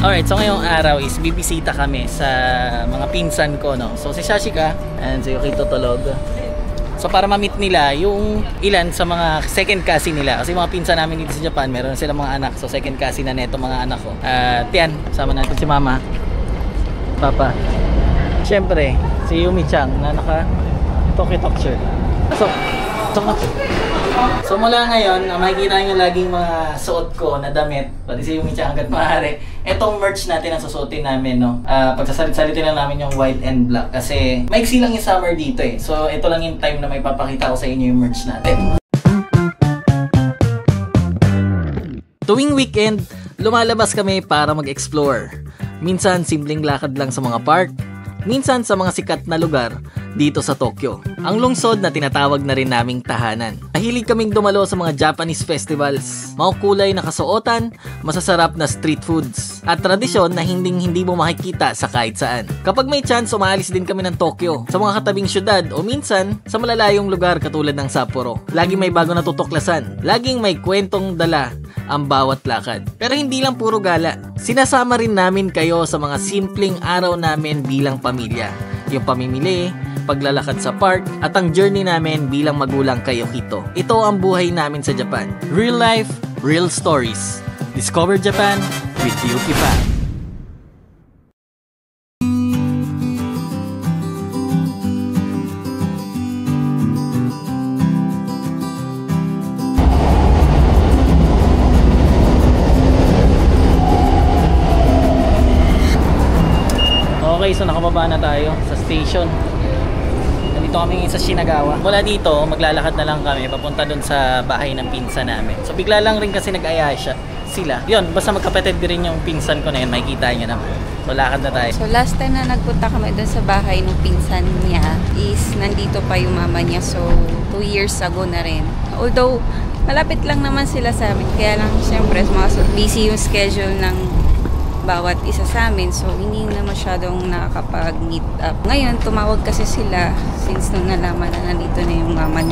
Alright, so ngayong araw is bibisita kami sa mga pinsan ko, no? So si Shashika and si Yukito Tolog. So para ma-meet nila yung ilan sa mga second cousin nila. Kasi mga pinsan namin dito sa Japan, meron silang mga anak. So second cousin na neto mga anak ko. At yan, sama natin si Mama, Papa. Siyempre, si Yumi-chan na naka Tokyo Talk shirt. So mula ngayon, makikita nyo laging mga suot ko na damit, pati si Yumi-chan hanggat maaari. Etong merch natin ang susuotin namin, no? Pagsasalit-salitin lang namin yung white and black kasi maiksi lang yung summer dito eh. So ito lang yung time na may papakita ko sa inyo yung merch natin. Tuwing weekend, lumalabas kami para mag-explore. Minsan simpleng lakad lang sa mga park, minsan sa mga sikat na lugar dito sa Tokyo. Ang lungsod na tinatawag na rin naming tahanan. Mahilig kaming dumalo sa mga Japanese festivals, makukulay na kasuotan, masasarap na street foods, at tradisyon na hindi mo makikita sa kahit saan. Kapag may chance, umaalis din kami ng Tokyo, sa mga katabing syudad o minsan sa malalayong lugar katulad ng Sapporo. Laging may bago na tutuklasan, laging may kwentong dala ang bawat lakad. Pero hindi lang puro gala. Sinasama rin namin kayo sa mga simpleng araw namin bilang pamilya. Yung pamimili, paglalakad sa park, at ang journey namin bilang magulang kay Yukito. Ito ang buhay namin sa Japan. Real life, real stories. Discover Japan with Yuki Fan. Okay, so nakababa na tayo sa station. Nandito kami sa Shinagawa. Mula dito, maglalakad na lang kami papunta dun sa bahay ng pinsan namin. So bigla lang rin kasi nag-aya sila. Yun, basta magkapatid rin yung pinsan ko na yun, makikita nyo naman. So lakad na tayo. So last time na nagpunta kami dun sa bahay ng pinsan niya is nandito pa yung mama niya. So 2 years ago na rin. Although malapit lang naman sila sa amin. Kaya lang siyempre busy yung schedule ng bawat isa sa amin, so hindi na masyadong nakakapag-meet up. Ngayon, tumawag kasi sila since nung nalaman na nandito na yung mama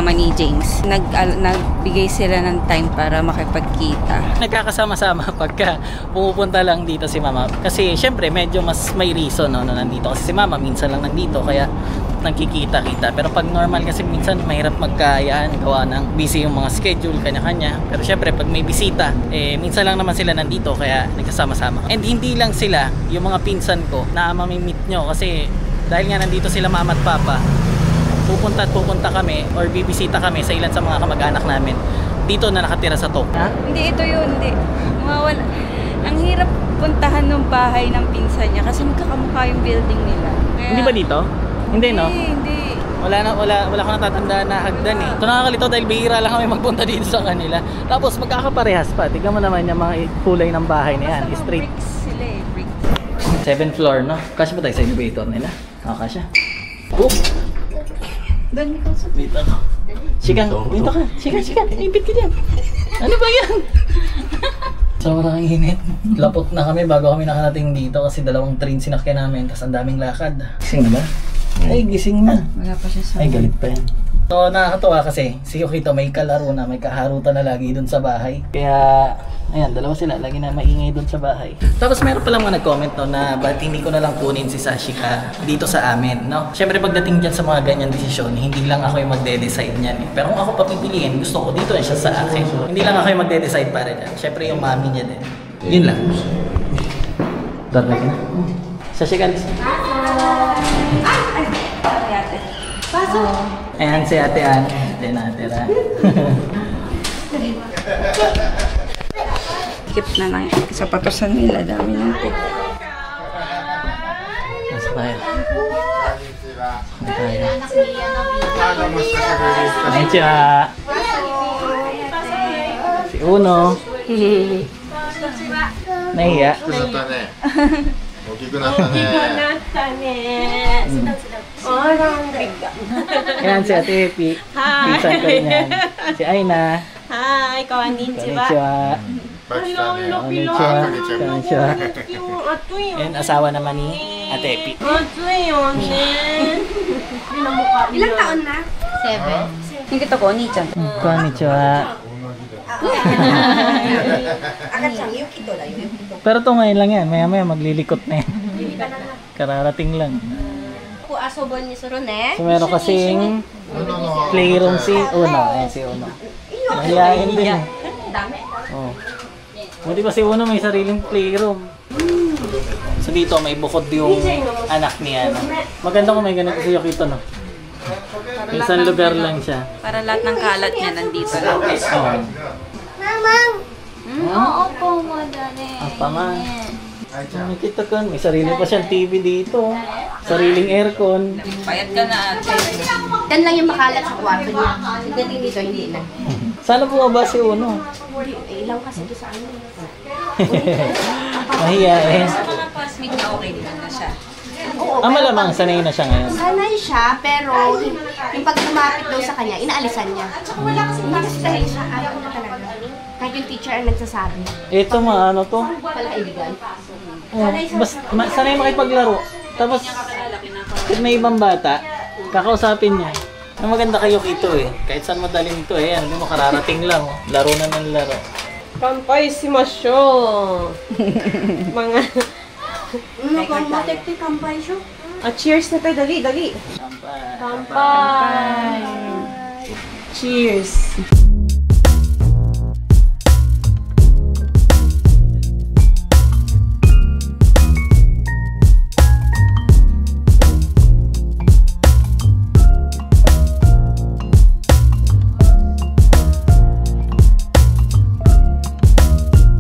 ni James. Nagbigay sila ng time para makipagkita. Nagkakasama-sama pagka pumupunta lang dito si Mama. Kasi syempre medyo mas may reason, no, na nandito. Kasi si Mama minsan lang nandito, kaya nagkikita-kita. Pero pag normal kasi minsan mahirap magkaayaan, gawa ng busy yung mga schedule, kanya-kanya. Pero syempre pag may bisita, minsan lang naman sila nandito, kaya nagkasama-sama. And hindi lang sila, yung mga pinsan ko na mamimit nyo, kasi dahil nga nandito sila Mama at Papa, pupunta kami or bibisita kami sa ilan sa mga kamag-anak namin dito na nakatira sa Tokyo. Hindi, ito yun, hindi. Ang hirap puntahan ng bahay ng pinsan niya kasi magkakamukha yung building nila. Kaya, hindi ba dito? Hindi, no? Hindi. Wala ko natatandaan na hagdan eh. Ito nakakalito dahil bihira lang kami magpunta dito sa kanila. Tapos magkakaparehas pa. Tignan mo naman yung mga kulay ng bahay na yan. Straight. Bricks sila eh, bricks. 7th floor, no? Kasya ba tayo sa elevator nila? Kasya. Oh! Doon ikaw sa... Dito ako. Sigang, dito ka. Sigang. Ipit ka dyan. Ano ba yan? Sobrang init. Lapot na kami bago kami nakarating dito kasi 2 train sinakyan namin. Tapos ang daming lakad. Gising na ba? Ay, gising na. Wala pa siya sa... Ay, galit pa yan. So, nakakatuwa kasi si Yukito may kalaro na, may kaharutan na lagi dun sa bahay. Kaya, ayan, 2 sila. Lagi na maingay dun sa bahay. Tapos meron palang mga nag-comment, no, na ba't hindi ko na lang kunin si Shashika dito sa amin, no? Siyempre, pagdating dyan sa mga ganyan desisyon, hindi lang ako yung magde-decide niyan. Eh. Pero kung ako papipiliin, gusto ko dito siya sa akin. Hindi lang ako yung magde-decide para dyan. Siyempre, yung mami niya din. Yun lang. Darnay ka na. Shashika, Pasok! ayan si Ate Ann. Hindi natira. Kip na lang sa patusan nila. Dami ng tip. Nasa tayo. Konnichiwa. Si Uno. Nahiya. Ayan si Ate Epi. Pinsan ko rin yan. Si Aina. Hi, konnichiwa. Konnichiwa. Konnichiwa. Ayan, asawa naman ni Ate Epi. Ilang taon na? 7. Yung kita ko, Nichan. Konnichiwa. Pero to ngayon lang yan. Maya-maya maglilikot na yan. Kararating lang. So meron kasing playroom si Uno. Ayan si Uno. Mahihain din eh. Oh. Buti pa si Uno may sariling playroom. So dito may bukod yung anak niya. No? Maganda kung may ganito si Yokito, no? Isang lugar lang siya. Para lahat ng kalat niya nandito lang. Oh. Oo po, madali. Apa nga. Nakikita ko, may sarili pa siyang TV dito. Sariling aircon. Payat ka na ate. Yan lang yung makalat sa kwarto niya. Pagdating dito, hindi na. Sana bumaba si Uno. Ilaw kasi ito sa ano. Mahihain. Sa mga classmate niya, okay din na siya. Oo, Malamang sanay na siya ngayon. sanay siya, pero yung pag lumapit daw sa kanya, inaalisan niya. Hindi kasi dahil siya, ayaw na talaga. Kahit yung teacher ang nagsasabi. Ito ano to? Pala iligan. Sanay makipaglaro. Tapos, pag may ibang bata, kakausapin niya. Ang maganda kayo Yokito eh. Kahit saan madaling ito eh. Ano mo, kararating lang. Oh. Laro na ng laro. Kampay si Masyo. Mga... Matekte kampay siya. cheers na tayo. Dali, dali. Kampay. Kampay. Cheers.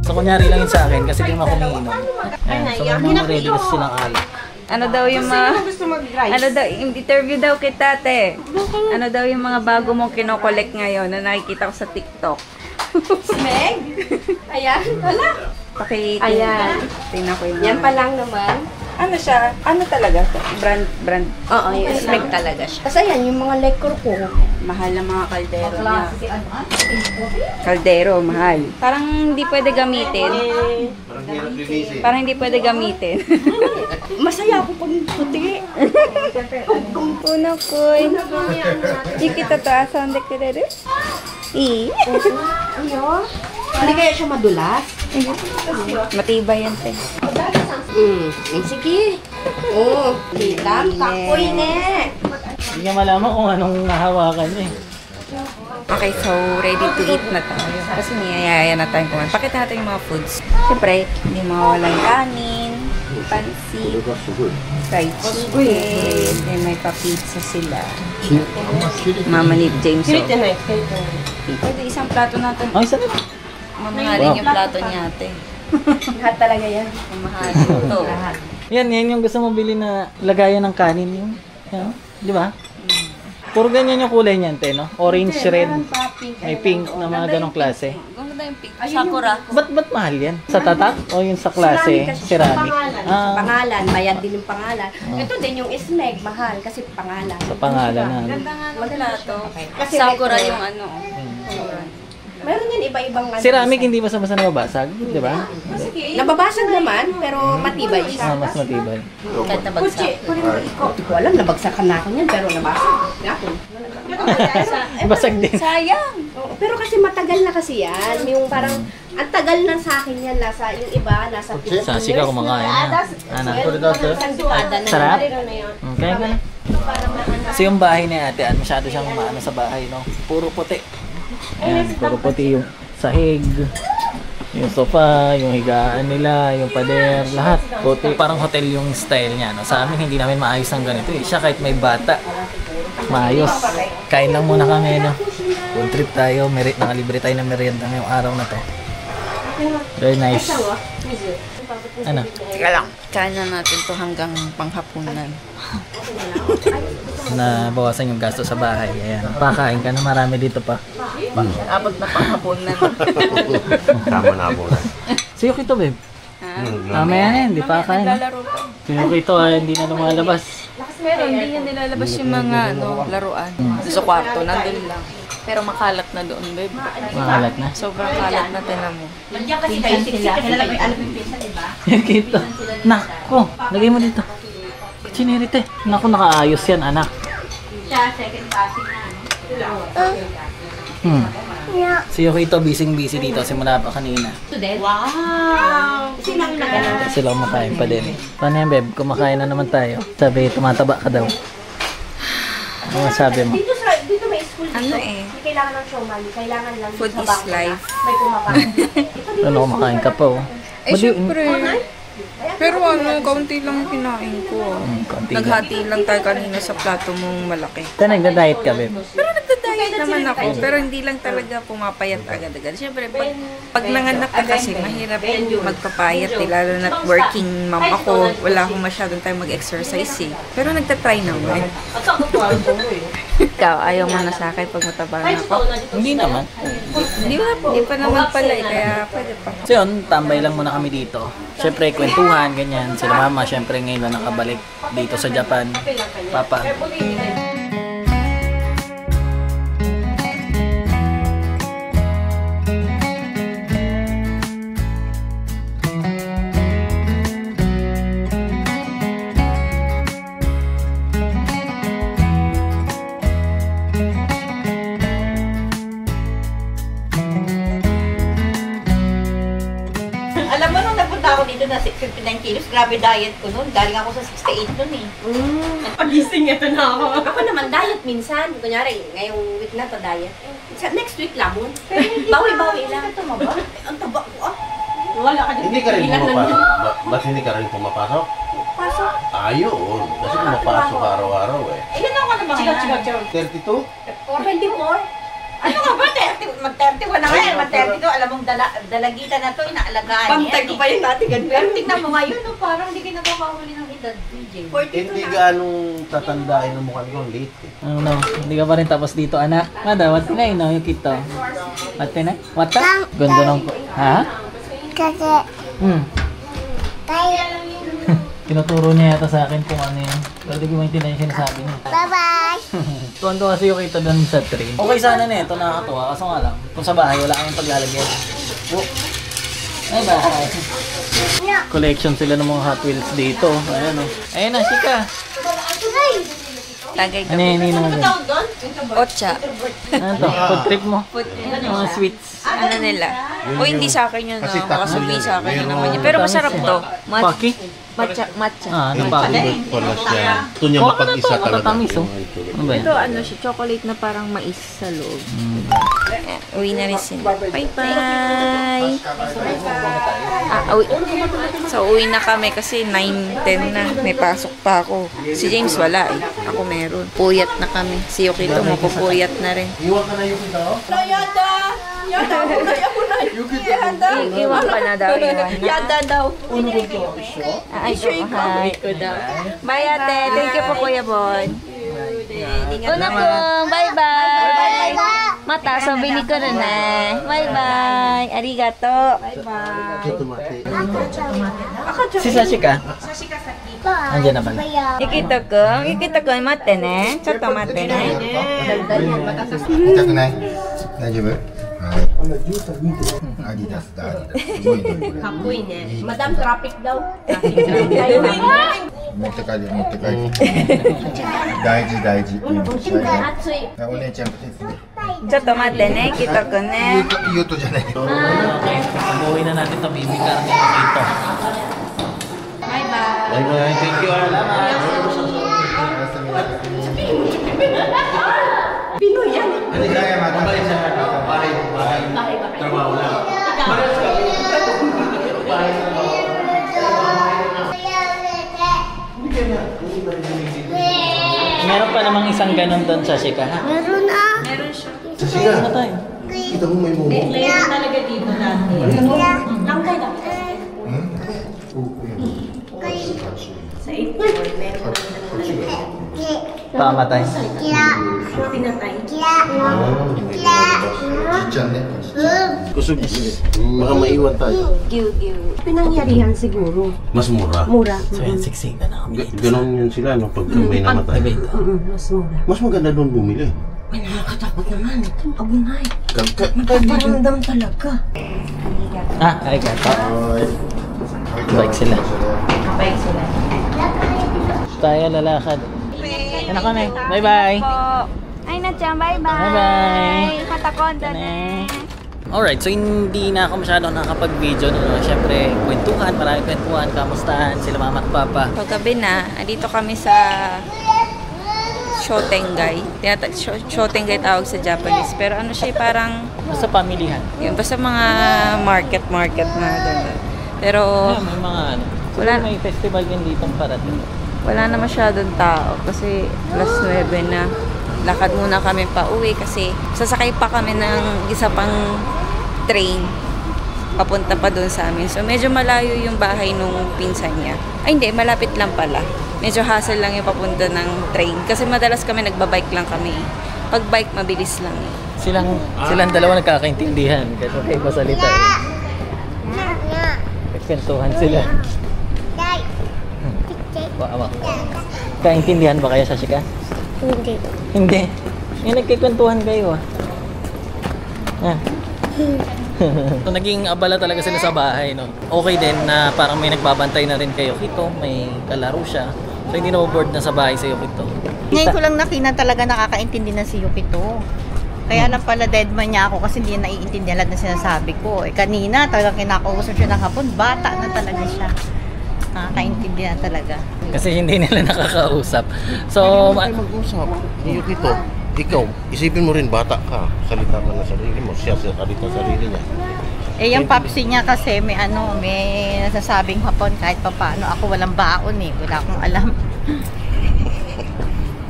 So kunyari lang yun sa akin kasi di naman ako umiinom. Ayan, so may mga ready kasi silang alak. Ano daw yung mga... Gusto mag-rice? Ano daw, interview daw kita, te. Ano daw yung mga bago mong kinokollect ngayon na nakikita ko sa TikTok? Meg? Ayan, wala. Pakitin. Ayan. Tingnan ko yung Yan mga... pa lang naman. Ano siya? Ano talaga? Brand. Oo, yung Meg talaga siya. Kasi ayan, yung mga lekor ko. Mahal na mga kaldero niya. Kaldero, mahal. Parang hindi pwede gamitin. Parang hindi pwede gamitin. Masaya ako pag puti. Una ko. Hindi kita taasan de querer. Ano? Hindi kaya siya madulas? Matibay yan, te. Sige. Oo. Titam, kakoy ne. Hindi niya malaman kung anong nahawakan niya eh. Okay, so ready to eat na tayo. Kasi niyayaya na tayong kumain. Pakita natin yung mga foods. Siyempre, hindi mawawalang kanin, pansit, fried chicken, then may pa-pizza sila. Mama ni James. Pwede isang plato natin. Ay, sarap. Mamahalin yung plato niya, ate. Lahat talaga yan. Mamahalin ito. Yan yung gusto mo bili na lagayan ng kanin yung. Yan, di ba? Puro ganyan yung kulay niyan, te, no? Orange, red, may pink na mga ganong klase. Ganda yung pink. Sakura. Ba't mahal yan? Sa tatak o yung sa klase? Ceramic. Pangalan, bayad din yung pangalan. Ito din yung Ismeg, mahal kasi pangalan. Sa pangalan na. Ganda nga ng plato. Kasi Sakura like, yung ano. meron yan iba-ibang Ceramic hindi basta-basta nababasag, di ba? Nababasag naman, pero matibay siya. Mas matibay. Kahit nabagsak. Hindi ko alam, nabagsakan na ako niyan, pero nabasag. Ako. Basag din. Sayang! Oo, pero kasi matagal na kasi yan. Yung parang, ang tagal na sa akin yan. Nasa, yung iba, nasa 15 years. Sasi ka kumakain na. Ana. Isang dekada na. Sarap? Okay ka na. So yung bahay ni ate, masyado siyang maano sa bahay, no? Puro puti. Ayan, puro puti yung sahig, yung sofa, yung higaan nila, yung pader, lahat. Puti. Parang hotel yung style niya, no? Sa amin, hindi namin maayos ng ganito. Siya kahit may bata, maayos. Kain lang muna kami, no? Road trip tayo, nakalibre tayo ng merienda ngayong araw na to. Very nice. Ano? Teka lang. Kain na natin to hanggang panghapunan. Na bawasan yung gasto sa bahay. Ayan. Pakain ka na marami dito pa. Abot na panghapunan. Tama na po na. Si Yokito, babe. Mamaya na, hindi pa kain. Naglalaro pa. Si Yokito ay hindi na lumalabas. Pero hindi yan nilalabas yung mga laruan. Sa kwarto, nandun lang. Pero makalat na doon, babe. Makalat na. Sobrang kalat na, tinan mo. Nandiyan kasi kayo sila. Kilala mo yung alam yung pisa, diba? Yokito. Nako, lagay mo dito. Chinirite. Nako, nakaayos yan, anak. Siya, second passing na. Hmm. Si Yokito busy dito simula pa kanina. Wow! Sinang na. Sila kumakain pa din. Paano yan, Beb? Kumakain na naman tayo. Sabi, tumataba ka daw. Ano sabi mo? Dito may school dito. Ano eh? Hindi kailangan ng showman. Kailangan lang Food sa is bangko life. na May pumapasok. Ano, kumakain ka pa, oh. Eh, syempre. Pero kaunti lang kinain ko. Konti lang. Naghati lang tayo kanina sa plato mong malaki. Ito, nagda-diet ka, Beb. Pero nagda-diet naman ako. Pero hindi lang talaga pumapayat agad-agad. Siyempre, pag nanganak ka kasi, mahirap magpapayat. Lalo na working mom ako. Wala akong masyadong time mag-exercise eh. Pero nagtatry naman. Ikaw, ayaw mo na sa akin pag mataba na ako. Hindi naman. Hindi pa naman pala eh. Kaya pwede pa. So yun, tambay lang muna kami dito. Siyempre, kwentuhan, ganyan. Sila mama, siyempre ngayon na nakabalik dito sa Japan. Papa. Alam mo, nung napunta ako dito na 59 kilos, grabe diet ko nun. Galing ako sa 68 nun eh. Pagising, ito na ako. Ako naman, diet minsan. Kunyari, ngayong week na to diet. Next week lang. Bawi-bawi lang. Tumaba. Ang taba ko ah. Wala ka dyan. Hindi ka rin pumapasok. Ba't hindi ka rin pumapasok? Pasok. Ayun. Kasi pumapasok araw-araw eh. Ilan ako na ba ngayon? 32? 24. Ano nga ba? Mag-31 na ngayon. Mag-32. Alam mong dalagitan na to, inaalagaan niya. Pantay ko pa yun natin. Pero tignan mo ngayon, no, parang hindi kayo nakakahuli ng edad, DJ. 42 Hindi na. ganong tatandain ng mukha ko late eh. Ano, hindi ka pa rin tapos dito, anak. Mada, what na yun, Yukito? What na? What na? Gundo ng... Ha? Kasi Tinuturo niya yata sa akin kung ano yun. Pero di ko maintindihan yung sinasabi niya. bye-bye. Tuwan-tuwa kasi yung kita doon sa train. Okay sana na ito, nakakatuwa. Kaso nga lang, kung sa bahay, wala kang paglalagyan. Oh. Ay, bahay. Collection sila ng mga Hot Wheels dito. Ayan o. Ayan na, Shika. Tagay Ano yun, yun naman. Ocha. Ano to? Food trip mo? Mga sweets. Ano nila? O hindi sa akin yun. Makasubi sa akin yun naman yun. Pero masarap to. Paki? Matcha. Ah, ano paki? Pala siya. Ito niya Huwag ka na mapag-isa to, talaga. matatamis oh. Ano ba yan? Ito ano siya, chocolate na parang mais sa loob. Ayan, uwi na rin sila. Bye-bye! Uwi. So, uwi na kami kasi 9:10 na. May pasok pa ako. Si James wala eh. Ako meron. Puyat na kami. Si Yukito mapupuyat na rin. Iwan ka na yung kita. Iwan pa na daw. Yada daw. Ay, hi. Bye ate. Thank you po Kuya Bon. Una po. Bye-bye. Mata, sabihin ko na na. Bye-bye. Arigato. Si Sashika? Andiyan na pala. Ikita ko, mate ne. Choto mate ne. 痛くない大丈夫はいアディダスだアディダスすごいねこれかっこいいね。Madam Traffic daw. 持って帰る持って帰る大事大事暑い。お姉ちゃんと手伝って Choto mate ne. Ikita ko ne. いい音じゃない Okay, umuwi na natin ito. Baby Carmen dito. Bye-bye. Thank you. Pinoy yan. Hindi kaya mabalik sa bahay. Trabaho lang. Meron pa namang isang ganun doon, Sashika, ha? Meron na. Sige na tayo. Kita mo may mumo. Layers talaga dito natin. Langkay lang. Sa 8 meron Pamatay. pinatay. ちっちゃんね Kusog. Baka maiwan tayo. Pinangyarihan siguro. Mas mura. Mura. So yan, siksik na kami. Ganon yun sila no, pag may namatay. Mas mura. Mas maganda doon bumili. Ay, nakakatakot naman. Abunay. Kag- Nagpaparamdam talaga. Ah, ay gato. Bike sila. Bye sila. Tayo lalakad. Yan na kami. Bye-bye. Ay na dyan. Bye-bye. Bye-bye. Mata Kondaneng! Alright, so hindi na ako masyadong nakakapag-video. No? Siyempre, kwentuhan, maraming kwentuhan, kamustahan sila mama at papa. Paggabi na, andito kami sa Shotengay. Shotengay tawag sa Japanese. Pero ano siya, parang... Basta pamilihan. Yun, basta mga market na gano'n. Pero... May mga ano. Wala, may festival din dito parating. Wala na masyadong tao kasi +9 na. Lakad muna kami pa uwi kasi sasakay pa kami ng isa pang train papunta pa doon sa amin. So medyo malayo yung bahay nung pinsan niya. Ay hindi, malapit lang pala. Medyo hassle lang yung papunta ng train kasi madalas kami nagbabike lang kami. Pag bike mabilis lang eh. Silang dalawa nagkakaintindihan kasi okay ba salita eh. Nagkwentuhan sila. Kaintindihan ba kayo sa Shika? Hindi. Yung nagkikwentuhan kayo ah. So, naging abala talaga sila sa bahay, no? Okay din na parang may nagbabantay na rin kayo Kito, may kalaro siya. So hindi na bored na sa bahay sa Yukito. Ngayon ko lang nakita talaga nakakaintindi na si Yukito. Kaya lang pala deadman niya ako kasi hindi niya naiintindihan lahat ng sinasabi ko. Kanina talagang kinakausap siya ng hapon, bata na talaga siya. Nakakaintindihan talaga. Kasi hindi nila nakakausap. So, mag-usap. Yukito, ikaw, isipin mo rin bata ka. Salita ka na sarili mo. Siya salita sarili niya. Eh, yung papsi niya kasi may nasasabing hapon kahit pa paano. Ako walang baon eh. Wala akong alam.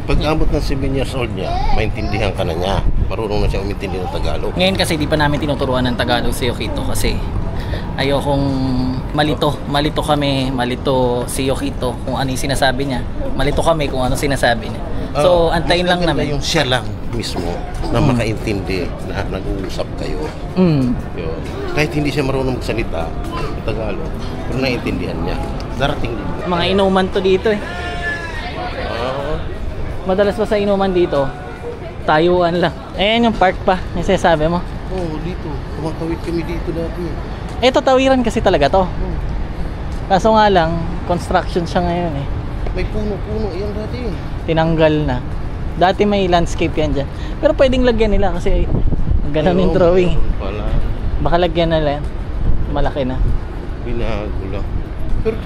Pag abot ng 7 years old niya, maintindihan ka na niya. Marunong na siya umintindi ng Tagalog. ngayon kasi di pa namin tinuturuan ng Tagalog si Yukito kasi ayokong malito kami, malito si Yukito kung ano yung sinasabi niya. Malito kami kung ano sinasabi niya. So, antayin lang namin. Yung siya lang mismo na makaintindi na nag-uusap kayo. Yun. Kahit hindi siya marunong magsalita ng Tagalog, pero naiintindihan niya. Darating din. Mga inuman to dito eh. Madalas pa sa inuman dito, tayuan lang. Ayan yung park pa, yung sinasabi mo. Oo, dito. Kumakawit kami dito dati. Ito, tawiran kasi talaga to. Kaso nga lang, construction siya ngayon eh. May puno-puno yan dati. Tinanggal na. Dati may landscape yan dyan. Pero pwedeng lagyan nila kasi ganun yung drawing. Pala. Baka lagyan na lang. Malaki na. Binago lang. Pero,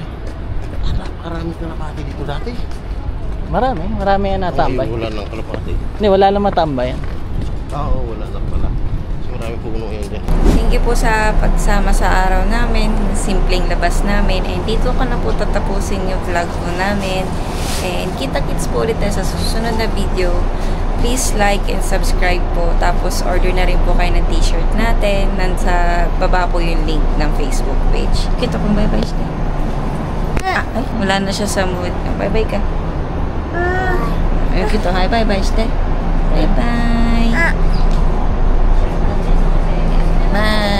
karami na napati dito dati. Marami yan natambay. Wala nang kalapati. Hindi, wala lang matambay yan. Oo, wala na pala. Kasi maraming puno yan dyan. Thank you po sa pagsama sa araw namin, simpleng labas namin. And dito ko na po tatapusin yung vlog po namin. And kita-kits po ulit tayo sa susunod na video. Please like and subscribe po. Tapos order na rin po kayo ng t-shirt natin. Nasa baba po yung link ng Facebook page. Kita kong bye-bye siya. Ay, wala na siya sa mood. Bye-bye ka. Ayun kita, hi, bye-bye siya. Bye-bye. Bye.